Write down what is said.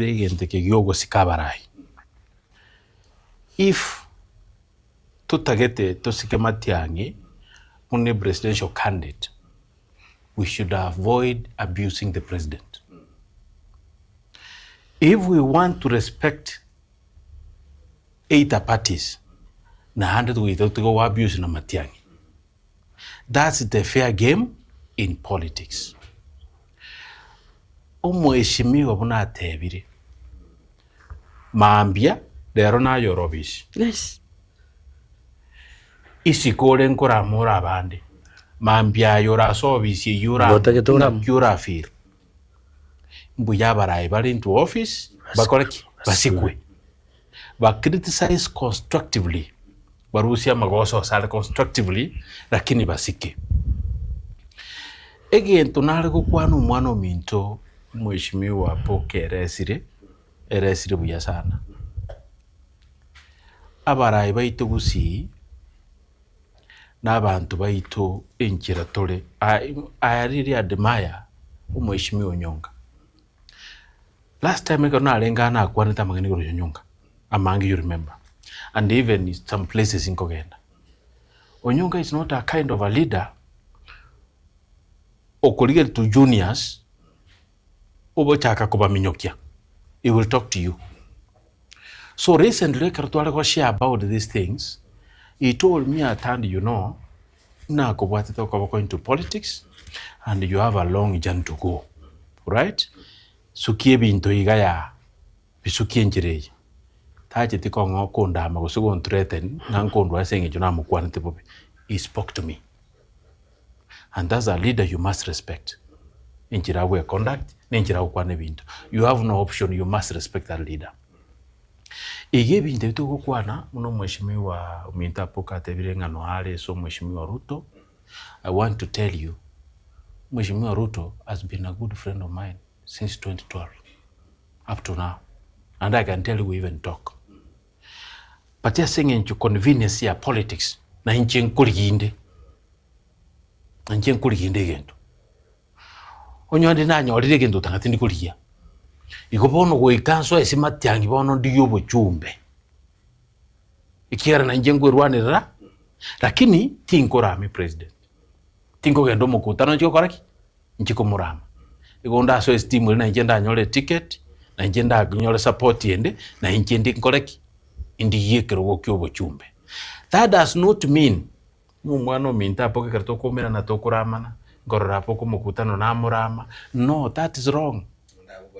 If tutagete tosike Matiang'i only presidential candidate, we should avoid abusing the president. If we want to respect either parties, na handed without to go abuse na Matiang'i. That's the fair game in politics. Mheshimiwa buna atebire maambia lero na yorobisi. Yes. Isikole nkora mura abandi maambia yora sobisi yura feel mbuya barayi bali into office bakoreki basikwe ba criticize constructively barusia magoso sale constructively lakini basike again tunale kukwana umwana minto mheshimiwa poke eresire buya sana abarayi baito gusi n'abantu baito enjira tole. I really admire umheshimiwa Onyonga. Last time I got na lengana akwanita magani goro Onyonga among you remember, and even in some places in Kogenda. Onyonga is not a kind of a leader or colleague to juniors obochaka kuba minyokia. He will talk to you. So recently Kartuala was share about these things. He told me at hand, you know, na kubwati talk about going to politics and you have a long journey to go, right? Sukie binto igaya bisukie njireje. Taje tiko ngokonda amagosugo ntreten nankondo asenge juna mukwana tipobe. He spoke to me. And as a leader you must respect. Injira we conduct, ninjira ukwane binto. You have no option, you must respect that leader. Igebi ndeto kukwana muno mheshimiwa uminta poka tebire ngano hale so mheshimiwa Ruto. I want to tell you Mheshimiwa Ruto has been a good friend of mine since 2012 up to now, and I can tell you we even talk. But you're saying into convenience here politics na inchi nkuriginde gento onywande nanyo olire gento tangati ndikuliya ikobono goikanso esi Matiang'i bono ndiyo bochumbe ikiara na njengo rwanira lakini tinkora mi president tinko gendo mukutano nchiko koraki nchiko murama igonda so esteem na njenda nyole ticket na njenda nyole support yende na nchendi nkoreki indi yekero gokyo bochumbe. That does not mean mumwano minta poke karto komera na tokuramana gorora poko mukutano na murama. No, that is wrong.